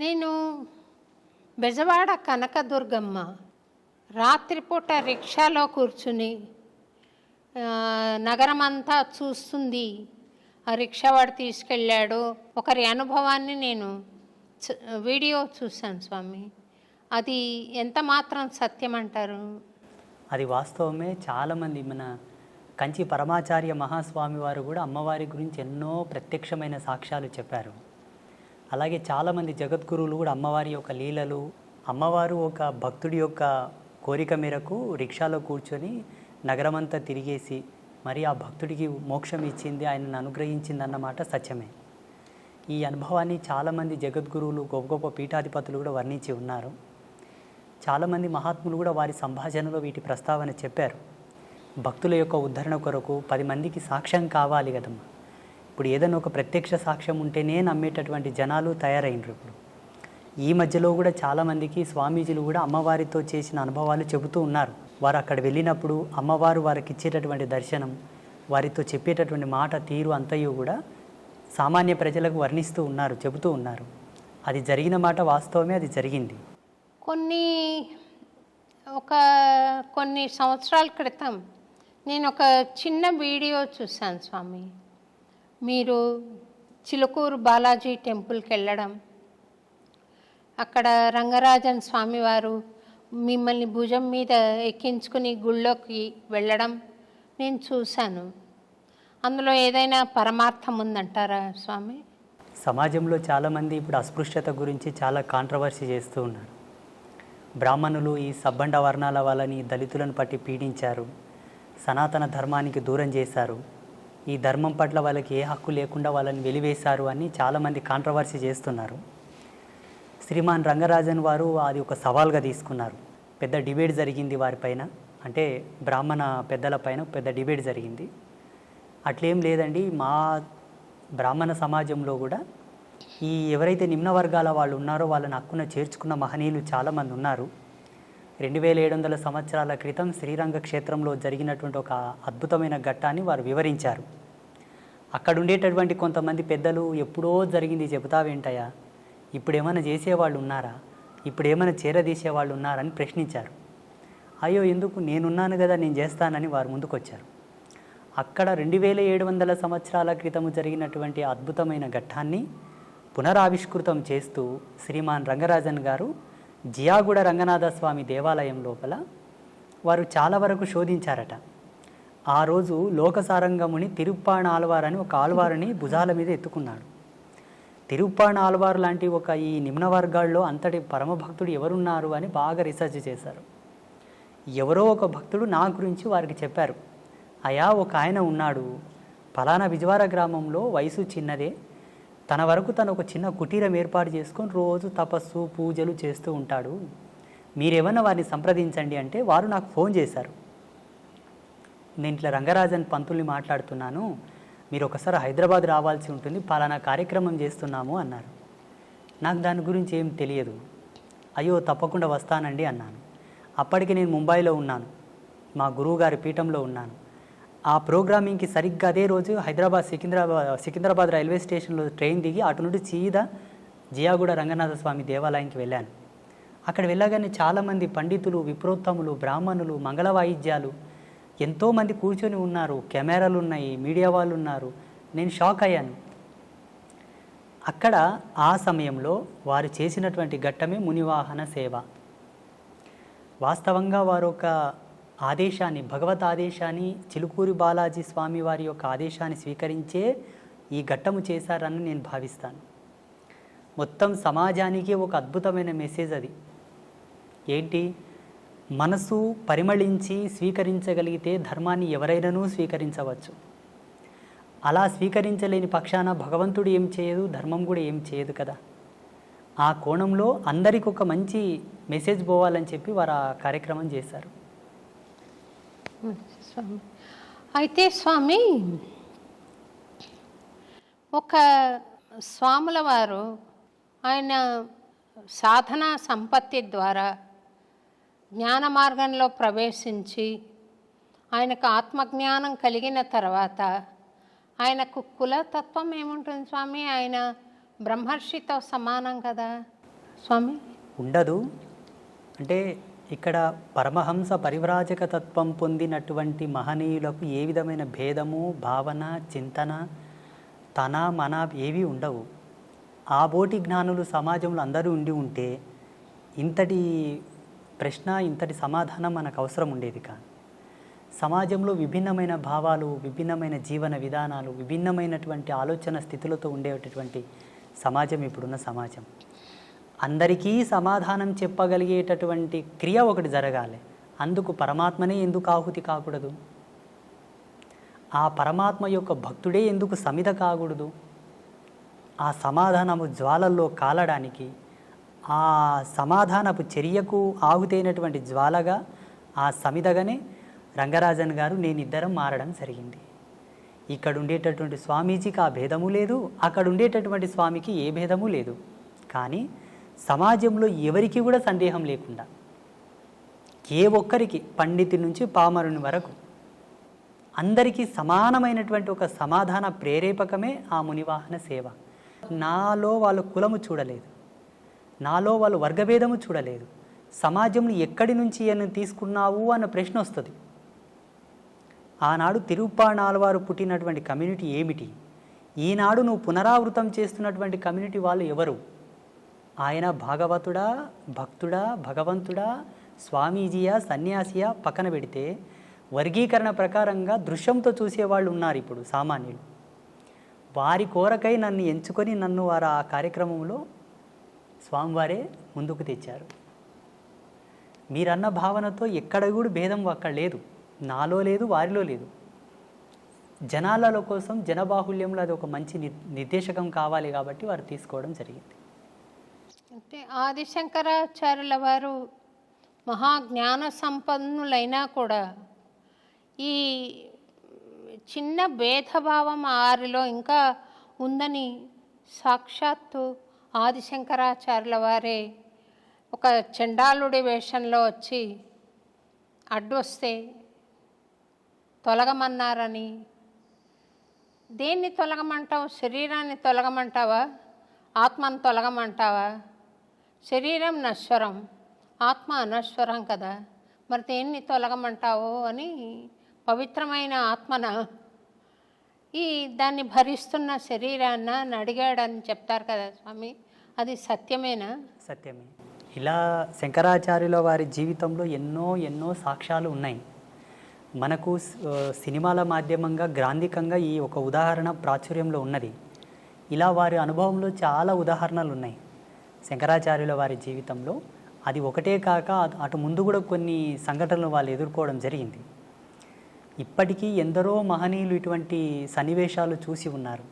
నేను బెజవాడ కనకదుర్గమ్మ రాత్రిపూట రిక్షాలో కూర్చుని నగరమంతా చూస్తుంది. ఆ రిక్షావాడు తీసుకెళ్ళాడు. ఒకరి అనుభవాన్ని నేను వీడియో చూశాను స్వామి. అది ఎంత మాత్రం సత్యం అంటారు? అది వాస్తవమే. చాలామంది మన కంచి పరమాచార్య మహాస్వామి వారు కూడా అమ్మవారి గురించి ఎన్నో ప్రత్యక్షమైన సాక్ష్యాలు చెప్పారు. అలాగే చాలామంది జగద్గురువులు కూడా అమ్మవారి యొక్క లీలలు, అమ్మవారు ఒక భక్తుడి యొక్క కోరిక మేరకు రిక్షాలో కూర్చొని నగరమంతా తిరిగేసి మరి ఆ భక్తుడికి మోక్షం ఇచ్చింది, ఆయనను అనుగ్రహించింది అన్నమాట సత్యమే. ఈ అనుభవాన్ని చాలామంది జగద్గురువులు, గొప్ప గొప్ప పీఠాధిపతులు కూడా వర్ణించి ఉన్నారు. చాలామంది మహాత్ములు కూడా వారి సంభాషణలో వీటి ప్రస్తావన చెప్పారు. భక్తుల యొక్క ఉద్ధరణ కొరకు 10 మందికి సాక్ష్యం కావాలి కదమ్మా. ఇప్పుడు ఏదైనా ఒక ప్రత్యక్ష సాక్ష్యం ఉంటేనే నమ్మేటటువంటి జనాలు తయారైనరు. ఇప్పుడు ఈ మధ్యలో కూడా చాలామందికి స్వామీజీలు కూడా అమ్మవారితో చేసిన అనుభవాలు చెబుతూ ఉన్నారు. వారు అక్కడ వెళ్ళినప్పుడు అమ్మవారు వారికి ఇచ్చేటటువంటి దర్శనం, వారితో చెప్పేటటువంటి మాట తీరు అంతయు కూడా సామాన్య ప్రజలకు వర్ణిస్తూ ఉన్నారు, చెబుతూ ఉన్నారు. అది జరిగిన మాట వాస్తవమే, అది జరిగింది. కొన్ని సంవత్సరాల క్రితం నేను ఒక చిన్న వీడియో చూశాను స్వామి. మీరు చిలుకూరు బాలాజీ టెంపుల్కి వెళ్ళడం, అక్కడ రంగరాజన్ స్వామివారు మిమ్మల్ని భుజం మీద ఎక్కించుకుని గుళ్ళోకి వెళ్ళడం నేను చూశాను. అందులో ఏదైనా పరమార్థం ఉందంటారా స్వామి? సమాజంలో చాలామంది ఇప్పుడు అస్పృశ్యత గురించి చాలా కాంట్రవర్సీ చేస్తూ ఉన్నారు. బ్రాహ్మణులు ఈ సబ్బండ వర్ణాల వాళ్ళని, దళితులను పట్టి పీడించారు, సనాతన ధర్మానికి దూరం చేశారు, ఈ ధర్మం పట్ల వాళ్ళకి ఏ హక్కు లేకుండా వాళ్ళని వెలివేశారు అని చాలామంది కాంట్రవర్సీ చేస్తున్నారు. శ్రీమాన్ రంగరాజన్ వారు అది ఒక సవాల్గా తీసుకున్నారు. పెద్ద డిబేట్ జరిగింది వారిపైన, అంటే బ్రాహ్మణ పెద్దల పైన పెద్ద డిబేట్ జరిగింది. అట్లేం లేదండి, మా బ్రాహ్మణ సమాజంలో కూడా ఈ ఎవరైతే నిమ్న వర్గాల వాళ్ళు ఉన్నారో వాళ్ళని హక్కున చేర్చుకున్న మహనీయులు చాలామంది ఉన్నారు. 2700 సంవత్సరాల క్రితం శ్రీరంగ క్షేత్రంలో జరిగినటువంటి ఒక అద్భుతమైన ఘట్టాన్ని వారు వివరించారు. అక్కడ ఉండేటటువంటి కొంతమంది పెద్దలు ఎప్పుడో జరిగింది చెబుతావేంటయ్యా, ఇప్పుడేమైనా చేసేవాళ్ళు ఉన్నారా, ఇప్పుడేమైనా చేరదీసేవాళ్ళు ఉన్నారని ప్రశ్నించారు. అయ్యో ఎందుకు, నేనున్నాను కదా, నేను చేస్తానని వారు ముందుకొచ్చారు. అక్కడ 2700 సంవత్సరాల క్రితము జరిగినటువంటి అద్భుతమైన ఘట్టాన్ని పునరావిష్కృతం చేస్తూ శ్రీమాన్ రంగరాజన్ గారు జియాగూడ రంగనాథ స్వామి దేవాలయం లోపల వారు చాలా వరకు శోధించారట. ఆ రోజు లోకసారంగముని తిరుప్పాణ ఆళ్వార్ అని ఒక ఆళ్వారుని భుజాల మీద ఎత్తుకున్నాడు. తిరుప్పాణ ఆళ్వార్ లాంటి ఒక ఈ నిమ్న వర్గాల్లో అంతటి పరమభక్తుడు ఎవరున్నారు అని బాగా రీసెర్చ్ చేశారు. ఎవరో ఒక భక్తుడు నా గురించి వారికి చెప్పారు, అయా ఒక ఆయన ఉన్నాడు, ఫలానా విజవార గ్రామంలో, వయసు చిన్నదే, తన వరకు తను ఒక చిన్న కుటీరం ఏర్పాటు చేసుకొని రోజు తపస్సు పూజలు చేస్తూ ఉంటాడు, మీరేమన్నా వారిని సంప్రదించండి అంటే వారు నాకు ఫోన్ చేశారు. నేను ఇట్లా రంగరాజన్ పంతుల్ని మాట్లాడుతున్నాను, మీరు ఒకసారి హైదరాబాద్ రావాల్సి ఉంటుంది, పలానా కార్యక్రమం చేస్తున్నాము అన్నారు. నాకు దాని గురించి ఏం తెలియదు. అయ్యో తప్పకుండా వస్తానండి అన్నాను. అప్పటికి నేను ముంబైలో ఉన్నాను, మా గురువుగారి పీఠంలో ఉన్నాను. ఆ ప్రోగ్రామింగ్కి సరిగ్గా అదే రోజు సికింద్రాబాద్ రైల్వే స్టేషన్లో ట్రైన్ దిగి అటు నుండి సీదా జియాగూడ రంగనాథ స్వామి దేవాలయానికి వెళ్ళాను. అక్కడ వెళ్ళగానే చాలామంది పండితులు, విప్రోత్తములు, బ్రాహ్మణులు, మంగళ వాయిద్యాలు ఎంతోమంది కూర్చొని ఉన్నారు, కెమెరాలు ఉన్నాయి, మీడియా వాళ్ళు ఉన్నారు. నేను షాక్ అయ్యాను. అక్కడ ఆ సమయంలో వారు చేసినటువంటి ఘట్టమే మునివాహన సేవ. వాస్తవంగా వారు ఒక ఆదేశాన్ని, భగవత్ ఆదేశాన్ని, చిలుకూరి బాలాజీ స్వామి వారి యొక్క ఆదేశాన్ని స్వీకరించే ఈ ఘట్టము చేశారని నేను భావిస్తాను. మొత్తం సమాజానికి ఒక అద్భుతమైన మెసేజ్ అది. ఏంటి, మనసు పరిమళించి స్వీకరించగలిగితే ధర్మాన్ని ఎవరైనానూ స్వీకరించవచ్చు. అలా స్వీకరించలేని పక్షాన భగవంతుడు ఏం చేయదు, ధర్మం కూడా ఏం చేయదు కదా. ఆ కోణంలో అందరికి ఒక మంచి మెసేజ్ పోవాలని చెప్పి వారు ఆ కార్యక్రమం చేశారు. స్వామి, అయితే స్వామి, ఒక స్వాముల వారు ఆయన సాధనా సంపత్తి ద్వారా జ్ఞాన మార్గంలో ప్రవేశించి ఆయనకు ఆత్మజ్ఞానం కలిగిన తర్వాత ఆయనకు కులతత్వం ఏముంటుంది స్వామి? ఆయన బ్రహ్మర్షితో సమానం కదా. స్వామి? ఉండదు. అంటే ఇక్కడ పరమహంస పరివ్రాజక తత్వం పొందినటువంటి మహనీయులకు ఏ విధమైన భేదము, భావన, చింతన, తన మన ఏవి ఉండవు. ఆ బోటి జ్ఞానులు సమాజంలో అందరూ ఉండి ఉంటే ఇంతటి ప్రశ్న, ఇంతటి సమాధానం మనకు అవసరం ఉండేది కాదు. సమాజంలో విభిన్నమైన భావాలు, విభిన్నమైన జీవన విధానాలు, విభిన్నమైనటువంటి ఆలోచన స్థితులతో ఉండేటటువంటి సమాజం ఇప్పుడున్న సమాజం. అందరికీ సమాధానం చెప్పగలిగేటటువంటి క్రియ ఒకటి జరగాలి. అందుకు పరమాత్మనే ఎందుకు ఆహుతి కాకూడదు? ఆ పరమాత్మ యొక్క భక్తుడే ఎందుకు సమిధ కాకూడదు? ఆ సమాధానము జ్వాలల్లో కాలడానికి, ఆ సమాధానపు చర్యకు ఆహుతైనటువంటి జ్వాలగా, ఆ సమిధగానే రంగరాజన్ గారు నేనిద్దరం మారడం జరిగింది. ఇక్కడ ఉండేటటువంటి స్వామీజీకి ఆ భేదము లేదు, అక్కడ ఉండేటటువంటి స్వామికి ఏ భేదము లేదు. కానీ సమాజంలో ఎవరికి కూడా సందేహం లేకుండా, ఏ ఒక్కరికి, పండితుడి నుంచి పామరుని వరకు అందరికీ సమానమైనటువంటి ఒక సమాధాన ప్రేరేపకమే ఆ మునివాహన సేవ. నాలో వాళ్ళు కులము చూడలేదు, నాలో వాళ్ళు వర్గభేదము చూడలేదు. సమాజంలో ఎక్కడి నుంచి అని తీసుకున్నావు అన్న ప్రశ్న వస్తుంది. ఆనాడు తిరుప్పాణాళ్వారు పుట్టినటువంటి కమ్యూనిటీ ఏమిటి? ఈనాడు నువ్వు పునరావృతం చేస్తున్నటువంటి కమ్యూనిటీ వాళ్ళు ఎవరు? ఆయన భాగవతుడా, భక్తుడా, భగవంతుడా, స్వామీజీయా, సన్యాసియా పక్కన పెడితే వర్గీకరణ ప్రకారంగా దృశ్యంతో చూసేవాళ్ళు ఉన్నారు ఇప్పుడు సామాన్యులు. వారి కోరకై నన్ను ఎంచుకొని నన్ను వారు ఆ కార్యక్రమంలో స్వామివారే ముందుకు తెచ్చారు. మీరన్న భావనతో ఎక్కడ కూడా భేదం అక్కడ లేదు, నాలో లేదు, వారిలో లేదు. జనాలలో కోసం, జనబాహుల్యంలో అది ఒక మంచి నిర్దేశకం కావాలి కాబట్టి వారు తీసుకోవడం జరిగింది. అంటే ఆదిశంకరాచార్యుల వారు మహాజ్ఞాన సంపన్నులైనా కూడా ఈ చిన్న భేదభావం వారిలో ఇంకా ఉందని సాక్షాత్తు ఆదిశంకరాచార్యుల వారే ఒక చండాలుడి వేషంలో వచ్చి అడ్డొస్తే తొలగమన్నారని. దేన్ని తొలగమంటావు? శరీరాన్ని తొలగమంటావా? ఆత్మను తొలగమంటావా? శరీరం నశ్వరం, ఆత్మ అనశ్వరం కదా, మరి దేన్ని తొలగమంటావు అని పవిత్రమైన ఆత్మన దాన్ని భరిస్తున్న శరీరాన్న అని అడిగాడని చెప్తారు కదా స్వామి, అది సత్యమేనా? సత్యమే. ఇలా శంకరాచార్యుల వారి జీవితంలో ఎన్నో ఎన్నో సాక్ష్యాలు ఉన్నాయి. మనకు సినిమాల మాధ్యమంగా గ్రాంధికంగా ఈ ఒక ఉదాహరణ ప్రాచుర్యంలో ఉన్నది. ఇలా వారి అనుభవంలో చాలా ఉదాహరణలు ఉన్నాయి శంకరాచార్యుల వారి జీవితంలో. అది ఒకటే కాక అటు ముందు కూడా కొన్ని సంఘటనలు వాళ్ళు ఎదుర్కోవడం జరిగింది. ఇప్పటికీ ఎందరో మహనీయులు ఇటువంటి సన్నివేశాలు చూసి ఉన్నారు.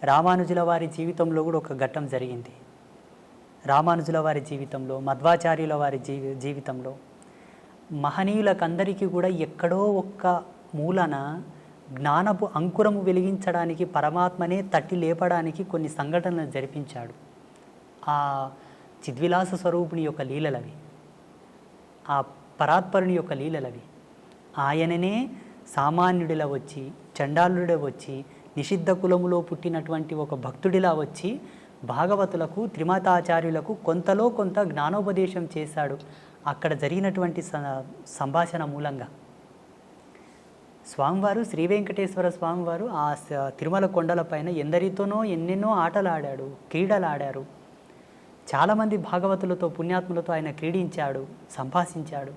రామానుజుల వారి జీవితంలో కూడా ఒక ఘట్టం జరిగింది. రామానుజుల వారి జీవితంలో, మధ్వాచార్యుల వారి జీవితంలో మహనీయులకందరికీ కూడా ఎక్కడో ఒక్క మూలన జ్ఞానపు అంకురము వెలిగించడానికి, పరమాత్మనే తట్టి లేపడానికి కొన్ని సంఘటనలు జరిపించాడు. ఆ చిద్విలాస స్వరూపుని యొక్క లీలలవి, ఆ పరాత్పరుని యొక్క లీలలవి. ఆయననే సామాన్యుడిలా వచ్చి, చండాలుడిలా వచ్చి, నిషిద్ధ కులములో పుట్టినటువంటి ఒక భక్తుడిలా వచ్చి భాగవతులకు, త్రిమతాచార్యులకు కొంతలో కొంత జ్ఞానోపదేశం చేశాడు. అక్కడ జరిగినటువంటి సంభాషణ మూలంగా స్వామివారు, శ్రీ వెంకటేశ్వర స్వామివారు ఆ తిరుమల కొండలపైన ఎందరితోనో ఎన్నెన్నో ఆటలు ఆడాడు, క్రీడలు ఆడారు. చాలామంది భాగవతులతో, పుణ్యాత్ములతో ఆయన క్రీడించాడు, సంభాషించాడు.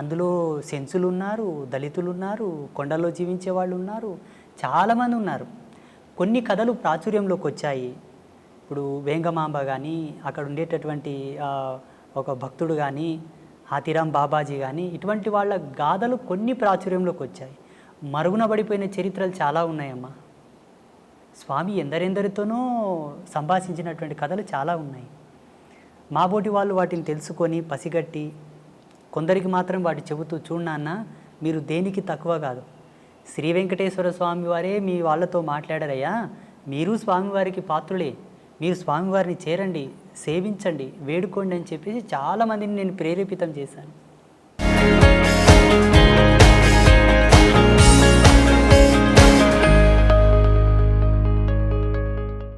అందులో సెన్సులు ఉన్నారు, దళితులు ఉన్నారు, కొండల్లో జీవించే వాళ్ళు ఉన్నారు, చాలామంది ఉన్నారు. కొన్ని కథలు ప్రాచుర్యంలోకి వచ్చాయి. ఇప్పుడు వేంగమాంబ కానీ, అక్కడ ఉండేటటువంటి ఒక భక్తుడు కానీ, హాతీరాం బాబాజీ కానీ, ఇటువంటి వాళ్ళ గాథలు కొన్ని ప్రాచుర్యంలోకి వచ్చాయి. మరుగున పడిపోయిన చరిత్రలు చాలా ఉన్నాయమ్మా. స్వామి ఎందరెందరితోనో సంభాషించినటువంటి కథలు చాలా ఉన్నాయి. మాబోటి వాళ్ళు వాటిని తెలుసుకొని పసిగట్టి కొందరికి మాత్రం వాటి చెబుతూ, చూడన్న మీరు దేనికి తక్కువ కాదు, శ్రీ వెంకటేశ్వర స్వామి వారే మీ వాళ్ళతో మాట్లాడారయ్యా, మీరు స్వామివారికి పాత్రులే, మీరు స్వామివారిని చేరండి, సేవించండి, వేడుకోండి అని చెప్పేసి చాలామందిని నేను ప్రేరేపితం చేశాను.